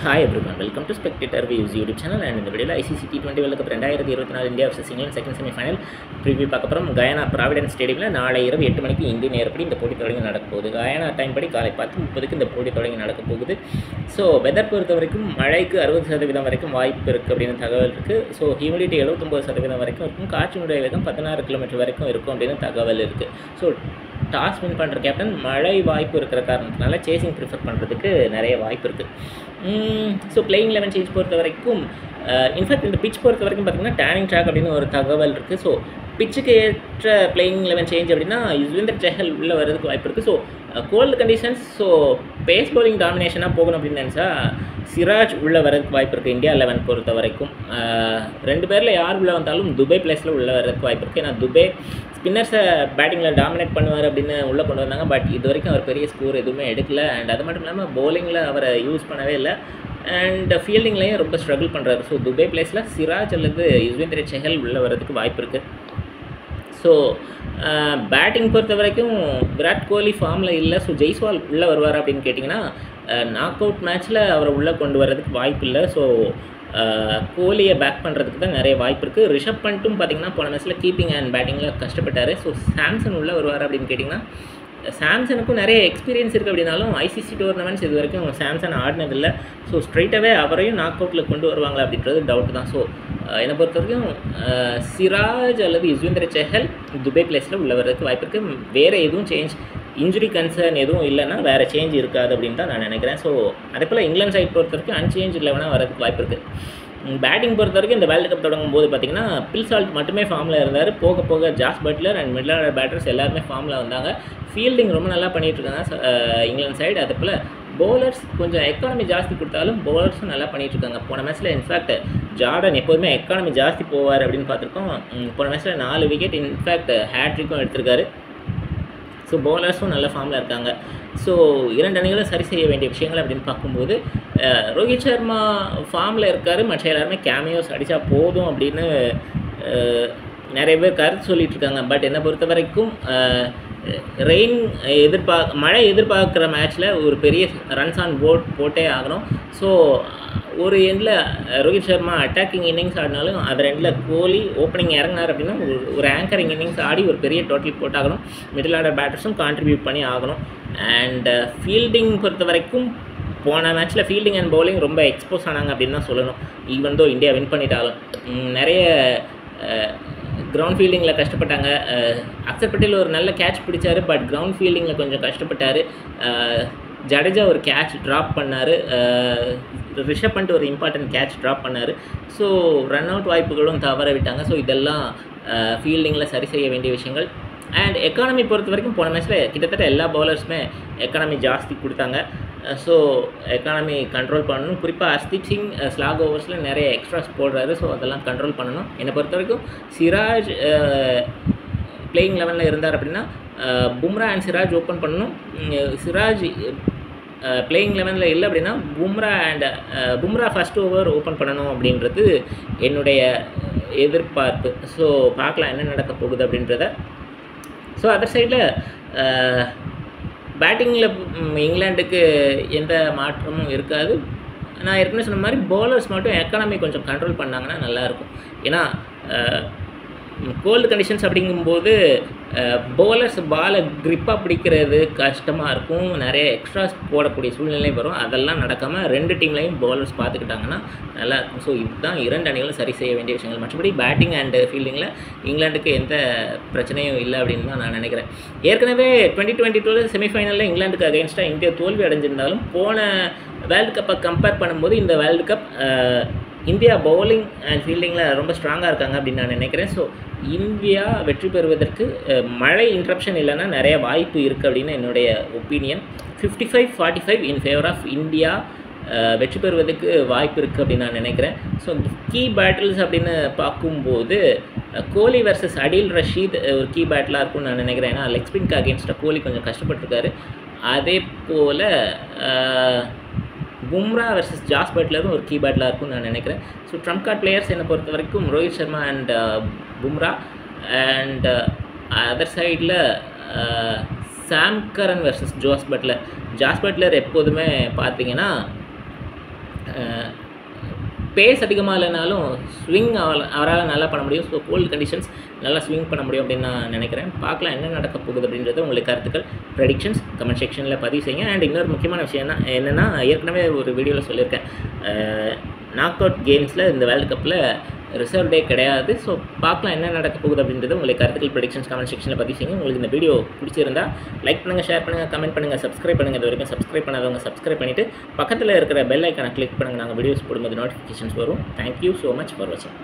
Hi everyone, welcome to Spectator Views YouTube channel and இந்த வீடியோவில் ICC T20 World Cup 2024 India vs England second semi-final preview பார்க்க போகிறோம். Guyana providence ஸ்டேடியமில் நாளை இரவு 8 மணிக்கு இந்திய நேரப்படி இந்த போட்டி தொடங்கி நடக்க போகுது. கயானா டைம் படி காலை 10:30 இந்த போட்டி தொடங்கி நடக்க போகுது. ஸோ வெதர் பொறுத்த வரைக்கும் மழைக்கு 60% வரைக்கும் வாய்ப்பு இருக்குது அப்படின்னு தகவல் இருக்குது. ஸோ ஹியூமிடிட்டி 79% வரைக்கும் இருக்கும். காற்றினுடைய வேகம் 16 கிலோமீட்டர் வரைக்கும் இருக்கும் அப்படின்னு தகவல் இருக்குது. ஸோ டாஸ் வின் பண்ணுற கேப்டன் மழை வாய்ப்பு இருக்கிற காரணத்தினால சேசிங் ப்ரிஃபர் பண்ணுறதுக்கு நிறைய வாய்ப்பு இருக்குது. ஸோ பிளேயிங் 11 சேஞ்ச் பொறுத்த வரைக்கும் இன்ஃபேக்ட் இந்த பிச் பொறுத்த வரைக்கும் பார்த்திங்கன்னா டேனிங் ட்ராக் அப்படின்னு ஒரு தகவல் இருக்குது. ஸோ பிச்சுக்கு ஏற்ற பிளேயிங் 11 சேஞ்ச் அப்படின்னா யுஸ்வேந்தர் சஹல் உள்ளே வர்றதுக்கு வாய்ப்பு இருக்குது. So cold conditions, so pace bowling டாமினேஷனாக போகணும் அப்படின்னு நினச்சா சிராஜ் உள்ளே வர்றதுக்கு வாய்ப்பு இருக்குது. இந்தியா 11 பொறுத்த வரைக்கும் ரெண்டு பேரில் யார் உள்ளே வந்தாலும் துபே பிளேஸில் உள்ளே வர்றதுக்கு வாய்ப்பு இருக்குது. ஏன்னா துபே ஸ்பின்னர்ஸை பேட்டிங்கில் டாமினேட் பண்ணுவார் அப்படின்னு உள்ளே கொண்டு வந்தாங்க. பட் இது வரைக்கும் அவர் பெரிய ஸ்கோர் எதுவுமே எடுக்கலை. அண்ட் அது மட்டும் இல்லாமல் பவுலிங்கில் அவரை யூஸ் பண்ணவே இல்லை. அண்ட் ஃபீல்டிங்லேயும் ரொம்ப ஸ்ட்ரகிள் பண்ணுறாரு. ஸோ துபே பிளேஸில் சிராஜ் அல்லது யுஸ்வேந்தர் சஹல் உள்ளே வர்றதுக்கு வாய்ப்பு இருக்குது. ஸோ பேட்டிங் பொறுத்த வரைக்கும் விராட் கோலி ஃபார்மில் இல்லை. ஸோ ஜெய்ஸ்வால் உள்ளே வருவார் அப்படின்னு கேட்டிங்கன்னா நாக் அவுட் மேட்ச்சில் அவரை உள்ளே கொண்டு வர்றதுக்கு வாய்ப்பு இல்லை. ஸோ கோலியை பேக் பண்ணுறதுக்கு தான் நிறைய வாய்ப்பு இருக்குது. ரிஷப் பண்ட்டும் பார்த்திங்கன்னா போன மேட்ச்சில் கீப்பிங் அண்ட் பேட்டிங்கில் கஷ்டப்பட்டார். ஸோ சாம்சன் உள்ளே வருவார் அப்படின்னு கேட்டிங்கன்னா சாம்சனுக்கும் நிறைய எக்ஸ்பீரியன்ஸ் இருக்குது அப்படின்னாலும் ஐசிசி டோர்னமெண்ட்ஸ் இது வரைக்கும் சாம்சன் ஆடினதில்லை. ஸோ ஸ்ட்ரைட்டாகவே அவரையும் நாக் அவுட்டில் கொண்டு வருவாங்களா அப்படின்றது டவுட் தான். ஸோ என்னை பொறுத்த வரைக்கும் சிராஜ் அல்லது யுஸ்வேந்தர் சஹல் துபே பிளேஸில் உள்ள வர்றதுக்கு வாய்ப்பு இருக்குது. வேறு எதுவும் சேஞ்ச், இன்ஜுரி கன்சர்ன் எதுவும் இல்லைன்னா வேறு சேஞ்ச் இருக்காது அப்படின்னு தான் நான் நினைக்கிறேன். ஸோ அதே போல் இங்கிலாந்து சைட் பொறுத்த வரைக்கும் அன்சேஞ்ச் 11 வரதுக்கு வாய்ப்பு இருக்குது. பேட்டிங் பொறுத்த வரைக்கும் இந்த வேர்ல்டு கப் தொடங்கும் போது பார்த்திங்கன்னா பில் சால்ட் மட்டுமே ஃபார்மில் இருந்தார். போக போக Jos Buttler and middle order batters எல்லாருமே ஃபார்மில் வந்தாங்க. ஃபீல்டிங் ரொம்ப நல்லா பண்ணிகிட்ருக்காங்க இங்கிலாந்து சைடு. அதே போல் பவுலர்ஸ் கொஞ்சம் எக்கானமி ஜாஸ்தி கொடுத்தாலும் பவுலர்ஸும் நல்லா பண்ணிகிட்ருக்காங்க. போன மேட்ச்சில் இன்ஃபேக்ட் ஜார்டன் எப்போதுமே எக்கானமி ஜாஸ்தி போவார் அப்படின்னு பார்த்துருக்கோம். போன மேட்ச்சில் 4 விக்கெட், இன்ஃபேக்ட் ஹேட்ரிக்கும் எடுத்திருக்காரு. ஸோ பவுலர்ஸும் நல்ல ஃபார்மில் இருக்காங்க. ஸோ 2 அணிகளும் சரி செய்ய வேண்டிய விஷயங்கள் அப்படின்னு பார்க்கும்போது ரோஹித் சர்மா ஃபார்மில் இருக்கார். மற்ற எல்லாருமே கேமியோஸ் அடித்தா போதும் அப்படின்னு நிறைய பேர் கருத்து சொல்லிகிட்டு இருக்காங்க. பட் என்னை பொறுத்த வரைக்கும் மழை எதிர்பார்க்குற மேட்ச்சில் ஒரு பெரிய ரன்ஸ் ஆன் போர்ட் போட்டே ஆகணும். ஸோ ஒரு எண்டில் ரோஹித் சர்மா அட்டாக்கிங் இன்னிங்ஸ் ஆடினாலும் அது ரெண்டில் கோலி ஓப்பனிங் இறங்கினார் அப்படின்னா ஒரு ஆங்கரிங் இன்னிங்ஸ் ஆடி ஒரு பெரிய டோட்டல் போட்டாகணும். மிடில் ஆர்டர் பேட்டர்ஸும் கான்ட்ரிபியூட் பண்ணி ஆகணும். அண்ட் ஃபீல்டிங் பொறுத்த வரைக்கும் போன மேட்ச்சில் ஃபீல்டிங் அண்ட் பவுலிங் ரொம்ப எக்ஸ்போஸ் ஆனாங்க அப்படின்னு தான் சொல்லணும். ஈவன் தோ இந்தியா வின் பண்ணிட்டாலும் நிறைய கிரவுண்ட் ஃபீல்டிங்கில் கஷ்டப்பட்டாங்க. அக்ஷர் பட்டேல் ஒரு நல்ல கேட்ச் பிடிச்சார். பட் கிரவுண்ட் ஃபீல்டிங்கில் கொஞ்சம் கஷ்டப்பட்டார். ஜடேஜா ஒரு கேட்ச் ட்ராப் பண்ணார். ரிஷப் பண்ட் ஒரு இம்பார்ட்டன்ட் கேட்ச் ட்ராப் பண்ணார். ஸோ ரன் அவுட் வாய்ப்புகளும் தவற விட்டாங்க. ஸோ இதெல்லாம் ஃபீல்டிங்கில் சரி செய்ய வேண்டிய விஷயங்கள். அண்ட் எக்கானமி பொறுத்த வரைக்கும் போன மேட்ச்சில் கிட்டத்தட்ட எல்லா பவுலர்ஸுமே எக்கானமி ஜாஸ்தி கொடுத்தாங்க. ஸோ எக்கானமி கண்ட்ரோல் பண்ணணும். குறிப்பாக ஹர்ஷ்தீப் சிங் ஸ்லாக் ஓவர்ஸில் நிறைய எக்ஸ்ட்ராஸ் போடுறாரு. ஸோ அதெல்லாம் கண்ட்ரோல் பண்ணணும். என்னை பொறுத்த வரைக்கும் சிராஜ் பிளேயிங் 11 இருந்தார் அப்படின்னா பும்ரா அண்ட் சிராஜ் ஓப்பன் பண்ணணும். சிராஜ் பிளேயிங் 11 இல்லை அப்படின்னா பும்ரா ஃபஸ்ட் ஓவர் ஓப்பன் பண்ணணும் அப்படின்றது என்னுடைய எதிர்பார்ப்பு. ஸோ பார்க்கலாம் என்ன நடக்க போகுது அப்படின்றத. ஸோ அதர் சைடில் பேட்டிங்கில் இங்கிலாந்துக்கு எந்த மாற்றமும் இருக்காது. நான் ஏற்கனவே சொன்ன மாதிரி பவுலர்ஸ் மட்டும் எக்கானமி கொஞ்சம் கண்ட்ரோல் பண்ணாங்கன்னா நல்லாயிருக்கும். ஏன்னா கோல்டு கண்டிஷன்ஸ் அப்படிங்கும்போது பவுலர்ஸ் பாலை க்ரிப்பாக பிடிக்கிறது கஷ்டமாக இருக்கும். நிறைய எக்ஸ்ட்ராஸ் போடக்கூடிய சூழ்நிலை வரும். அதெல்லாம் நடக்காமல் 2 டீம்லையும் பவுலர்ஸ் பார்த்துக்கிட்டாங்கன்னா நல்லாயிருக்கும். ஸோ இதுதான் 2 அணிகளும் சரி செய்ய வேண்டிய விஷயங்கள். மற்றபடி பேட்டிங் அண்டு ஃபீல்டிங்கில் இங்கிலாந்துக்கு எந்த பிரச்சனையும் இல்லை அப்படின்னு தான் நான் நினைக்கிறேன். ஏற்கனவே 2022 செமிஃபைனலில் இங்கிலாந்துக்கு அகெயின்ஸ்டாக இந்தியா தோல்வி அடைஞ்சிருந்தாலும் போன வேர்ல்டு கப்பை கம்பேர் பண்ணும்போது இந்த world cup India bowling and ஃபீல்டிங்கில் ரொம்ப ஸ்ட்ராங்காக இருக்காங்க அப்படின்னு நான் நினைக்கிறேன். ஸோ இந்தியா வெற்றி பெறுவதற்கு மழை இன்ட்ரப்ஷன் இல்லைன்னா நிறைய வாய்ப்பு இருக்குது அப்படின்னு என்னுடைய opinion. 55-45 in favour of India வெற்றி பெறுவதற்கு வாய்ப்பு இருக்குது அப்படின்னு நான் நினைக்கிறேன். ஸோ கீ பேட்டில்ஸ் அப்படின்னு பார்க்கும்போது கோலி வர்சஸ் அடில் ரஷீத் ஒரு கீ பேட்டிலாக இருக்கும்னு நான் நினைக்கிறேன். ஏன்னா லெக் ஸ்பின்க்கு அகேன்ஸ்டாக கோலி கொஞ்சம் கஷ்டப்பட்டுருக்காரு. அதே போல் பும்ரா வர்சஸ் ஜாஸ் பட்லரும் ஒரு கீ பேட்டிலாக இருக்கும்னு நான் நினைக்கிறேன். ஸோ ட்ரம்ப் கார்ட் பிளேயர்ஸ் என்னை பொறுத்த வரைக்கும் Rohit Sharma and Bumrah. And other சைடில் சாம் கரன் வர்சஸ் ஜாஸ் பட்லர் எப்போதுமே பார்த்தீங்கன்னா பேஸ் அதிகமாக இல்லைனாலும் ஸ்விங் அவரால் நல்லா பண்ண முடியும். ஸோ கோல்டு கண்டிஷன்ஸ் நல்லா ஸ்விங் பண்ண முடியும் அப்படின்னு நான் நினைக்கிறேன். பார்க்கலாம் என்ன நடக்க போகுது அப்படின்றது. உங்களுக்கு கருத்துக்கள், ப்ரெடிக்ஷன்ஸ் கமெண்ட் செக்ஷனில் பதிவு செய்யுங்க. அண்ட் இன்னொரு முக்கியமான விஷயம் என்னென்னா ஏற்கனவே ஒரு வீடியோவில் சொல்லியிருக்கேன், நாக் அவுட் கேம்ஸில் இந்த வேர்ல்டு கப்பில் ரிசர்வ் டே கிடையாது. ஸோ பார்க்கலாம் என்ன நடக்க போகுது அப்படின்றது. உங்களுக்கு கருத்துக்கள், ப்ரெடிக்ஷன்ஸ் கமெண்ட் செக்ஷனில் பதிவு செய்யுங்க. உங்களுக்கு இந்த வீடியோ பிடிச்சிருந்தா லைக் பண்ணுங்கள், ஷேர் பண்ணுங்கள், கமெண்ட் பண்ணுங்கள், சப்ஸ்கிரைப் பண்ணுங்கள். இது வரைக்கும் சப்ஸ்கிரைப் பண்ணாதவங்க சப்ஸ்கிரைப் பண்ணிவிட்டு பக்கத்தில் இருக்கிற பெல் ஐக்கானை கிளிக் பண்ணுங்கள். நாங்கள் வீடியோஸ் போடும்போது நோட்டிஃபிகேஷன்ஸ் வரும். தேங்க்யூ ஸோ மச் ஃபார் வாட்சிங்.